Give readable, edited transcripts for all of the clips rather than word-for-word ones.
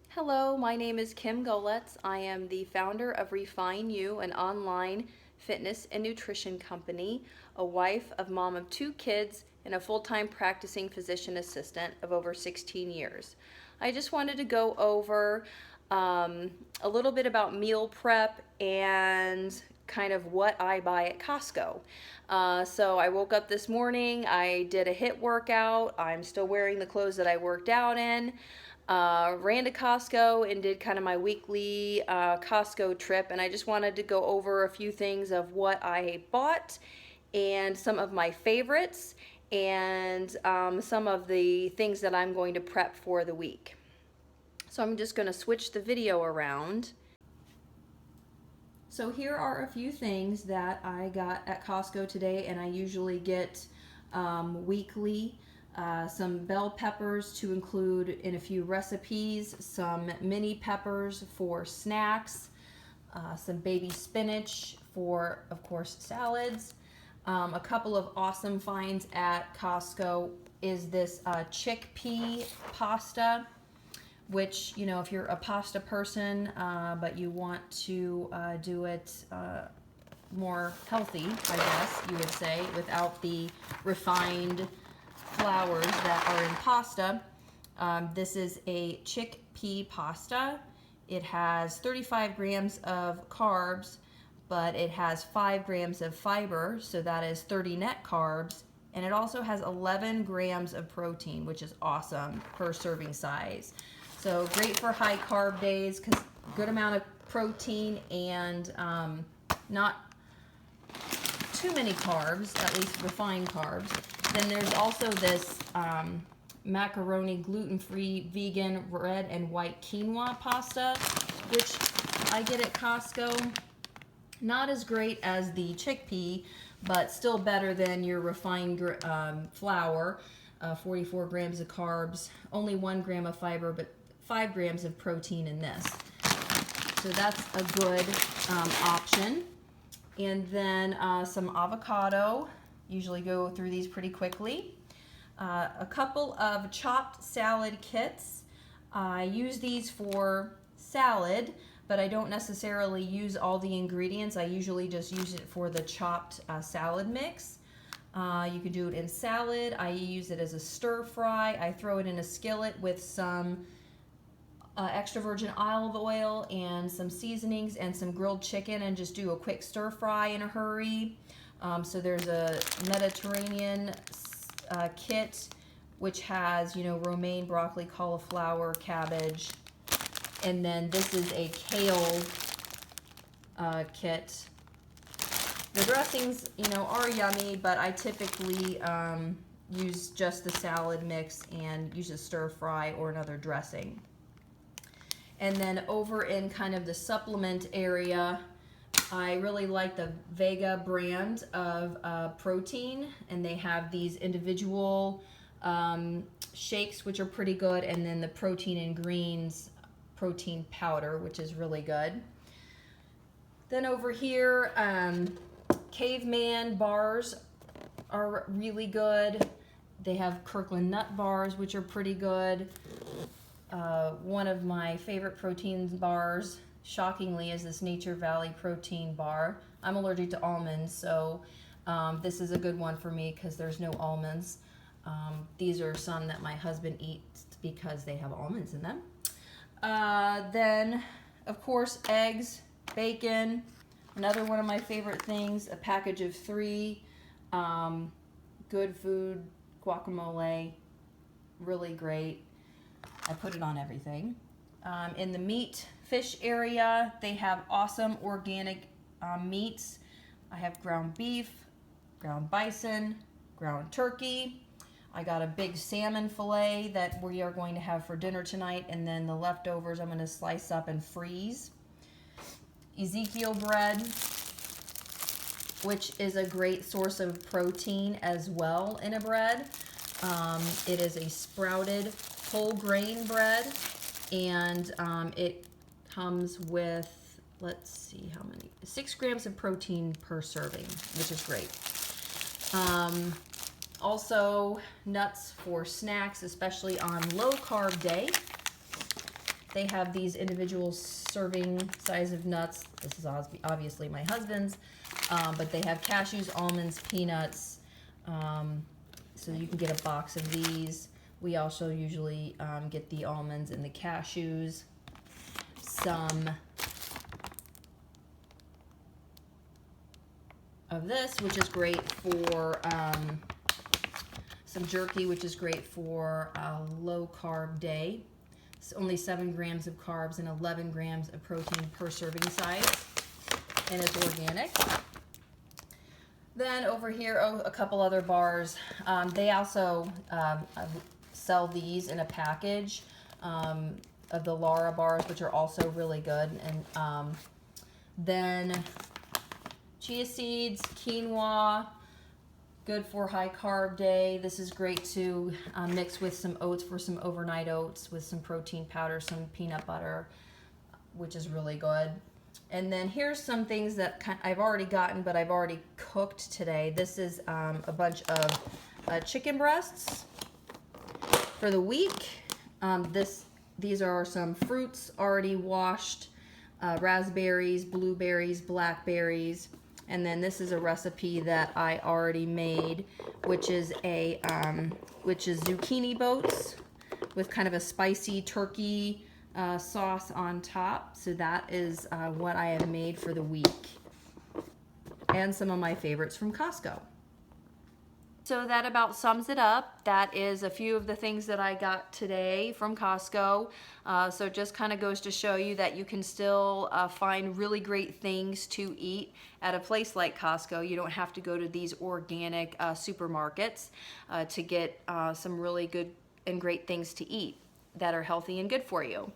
Hello, my name is Kim Goletz. I am the founder of Refine You, an online fitness and nutrition company, a wife of mom of 2 kids, and a full-time practicing physician assistant of over 16 years. I just wanted to go over a little bit about meal prep and kind of what I buy at Costco. So I woke up this morning, I did a HIIT workout. I'm still wearing the clothes that I worked out in. Ran to Costco and did kind of my weekly Costco trip, and I just wanted to go over a few things of what I bought and some of my favorites and some of the things that I'm going to prep for the week. So I'm just going to switch the video around. So here are a few things that I got at Costco today, and I usually get weekly. Some bell peppers to include in a few recipes, some mini peppers for snacks, some baby spinach for, of course, salads. A couple of awesome finds at Costco is this chickpea pasta, which, you know, if you're a pasta person, but you want to do it more healthy, I guess you would say, without the refined flours that are in pasta. This is a chickpea pasta. It has 35 grams of carbs, but it has 5 grams of fiber, so that is 30 net carbs. And it also has 11 grams of protein, which is awesome per serving size. So great for high carb days, because good amount of protein and not too many carbs, at least refined carbs. Then there's also this macaroni gluten-free vegan red and white quinoa pasta, which I get at Costco. Not as great as the chickpea, but still better than your refined flour. 44 grams of carbs, only 1 gram of fiber, but 5 grams of protein in this. So that's a good option. And then some avocado. Usually go through these pretty quickly. A couple of chopped salad kits. I use these for salad, but I don't necessarily use all the ingredients. I usually just use it for the chopped salad mix. You can do it in salad. I use it as a stir fry. I throw it in a skillet with some extra virgin olive oil and some seasonings and some grilled chicken, and just do a quick stir fry in a hurry. So there's a Mediterranean kit, which has, you know, romaine, broccoli, cauliflower, cabbage. And then this is a kale kit. The dressings, you know, are yummy, but I typically use just the salad mix and use a stir fry or another dressing. And then over in kind of the supplement area, I really like the Vega brand of protein, and they have these individual shakes, which are pretty good, and then the protein and greens protein powder, which is really good. Then over here, Caveman bars are really good. They have Kirkland nut bars, which are pretty good. One of my favorite protein bars, shockingly, is this Nature Valley protein bar. I'm allergic to almonds, so this is a good one for me because there's no almonds. These are some that my husband eats because they have almonds in them. Then, of course, eggs, bacon. Another one of my favorite things, a package of 3. Good food, guacamole, really great. I put it on everything. In the meat, fish area, they have awesome organic meats. I have ground beef, ground bison, ground turkey. I got a big salmon fillet that we are going to have for dinner tonight, and then the leftovers I'm going to slice up and freeze. Ezekiel bread, which is a great source of protein as well in a bread. It is a sprouted whole grain bread, and it comes with, let's see how many, 6 grams of protein per serving, which is great. Also, nuts for snacks, especially on low carb day. they have these individual serving size of nuts. This is obviously my husband's, but they have cashews, almonds, peanuts, so you can get a box of these. We also usually get the almonds and the cashews. Some of this, which is great for some jerky, which is great for a low carb day. It's only 7 grams of carbs and 11 grams of protein per serving size, and it's organic. Then over here, a couple other bars. They also sell these in a package of the Lara bars, which are also really good. And then chia seeds, quinoa, good for high carb day. This is great to mix with some oats for some overnight oats with some protein powder, some peanut butter, which is really good. And then here's some things that I've already gotten, but I've already cooked today. This is a bunch of chicken breasts for the week. These are some fruits already washed, raspberries, blueberries, blackberries. And then this is a recipe that I already made, which is zucchini boats with kind of a spicy turkey sauce on top. So that is what I have made for the week. And some of my favorites from Costco. So that about sums it up. That is a few of the things that I got today from Costco. So it just kind of goes to show you that you can still find really great things to eat at a place like Costco. You don't have to go to these organic supermarkets to get some really good and great things to eat that are healthy and good for you.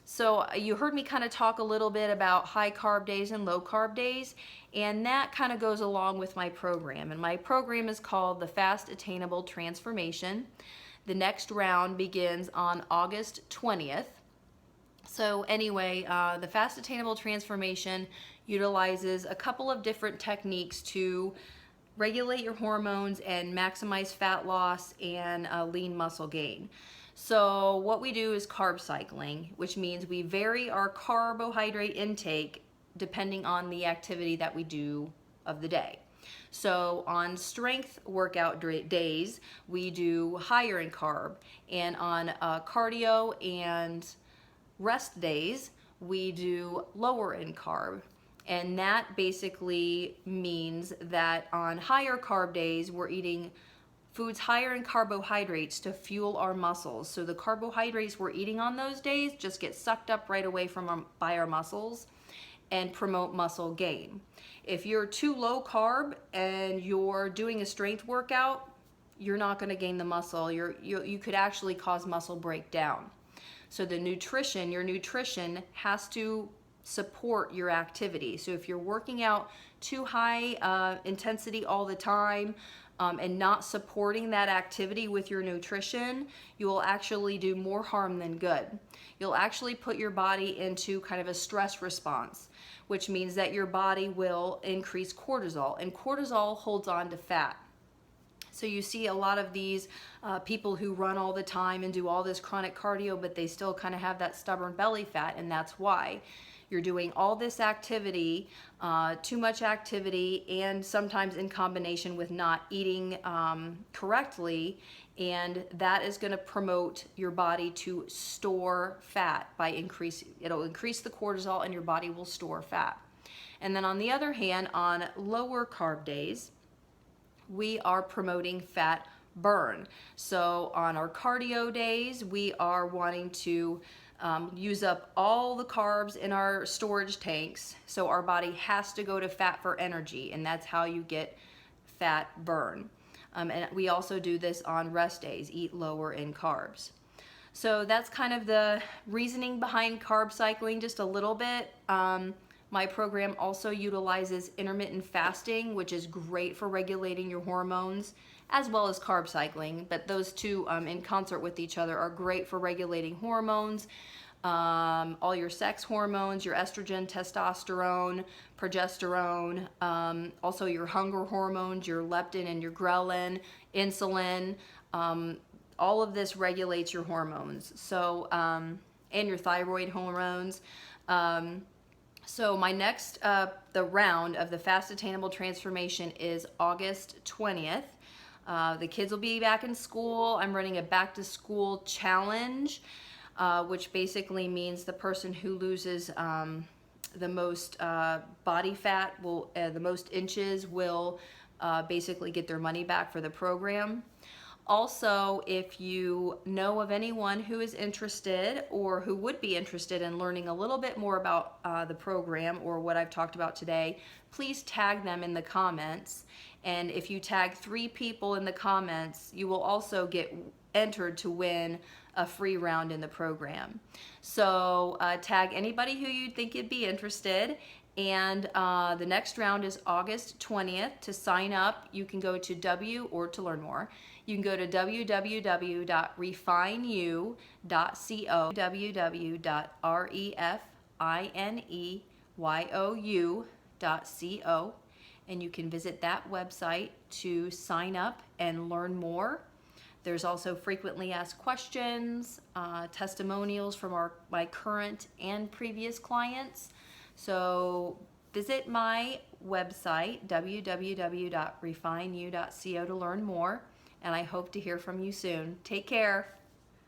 So you heard me kind of talk a little bit about high carb days and low carb days, and that kind of goes along with my program. And my program is called the Fast Attainable Transformation. The next round begins on August 20th. So anyway, the Fast Attainable Transformation utilizes a couple of different techniques to regulate your hormones and maximize fat loss and lean muscle gain. So what we do is carb cycling, which means we vary our carbohydrate intake depending on the activity that we do of the day. So on strength workout days, we do higher in carb, and on cardio and rest days, we do lower in carb. And that basically means that on higher carb days, we're eating foods higher in carbohydrates to fuel our muscles. So the carbohydrates we're eating on those days just get sucked up right away by our muscles and promote muscle gain. If you're too low carb and you're doing a strength workout, you're not going to gain the muscle. You could actually cause muscle breakdown. So your nutrition has to support your activity. So if you're working out too high intensity all the time, and not supporting that activity with your nutrition, you will actually do more harm than good. You'll actually put your body into kind of a stress response, which means that your body will increase cortisol, and cortisol holds on to fat. So you see a lot of these people who run all the time and do all this chronic cardio, but they still kind of have that stubborn belly fat, and that's why. You're doing all this activity, too much activity, and sometimes in combination with not eating correctly, and that is going to promote your body to store fat by it'll increase the cortisol and your body will store fat. And then on the other hand, on lower carb days, we are promoting fat burn. So on our cardio days, we are wanting to use up all the carbs in our storage tanks, so our body has to go to fat for energy, and that's how you get fat burn. And we also do this on rest days, eat lower in carbs. So that's kind of the reasoning behind carb cycling, just a little bit. My program also utilizes intermittent fasting, which is great for regulating your hormones, as well as carb cycling, but those two in concert with each other are great for regulating hormones, all your sex hormones, your estrogen, testosterone, progesterone, also your hunger hormones, your leptin and your ghrelin, insulin, all of this regulates your hormones. So, and your thyroid hormones. So my next, the round of the Fast Attainable Transformation is August 20th. The kids will be back in school. I'm running a back to school challenge, which basically means the person who loses the most body fat will, the most inches will basically get their money back for the program. Also, if you know of anyone who is interested or who would be interested in learning a little bit more about the program or what I've talked about today, please tag them in the comments. And if you tag 3 people in the comments, you will also get entered to win a free round in the program. So tag anybody who you think would be interested. And the next round is August 20th. To sign up, you can go to or to learn more, you can go to www.refineyou.co, www.refineyou.co, and you can visit that website to sign up and learn more. There's also frequently asked questions, testimonials from my current and previous clients. So visit my website, www.refineyou.co, to learn more, and I hope to hear from you soon. Take care.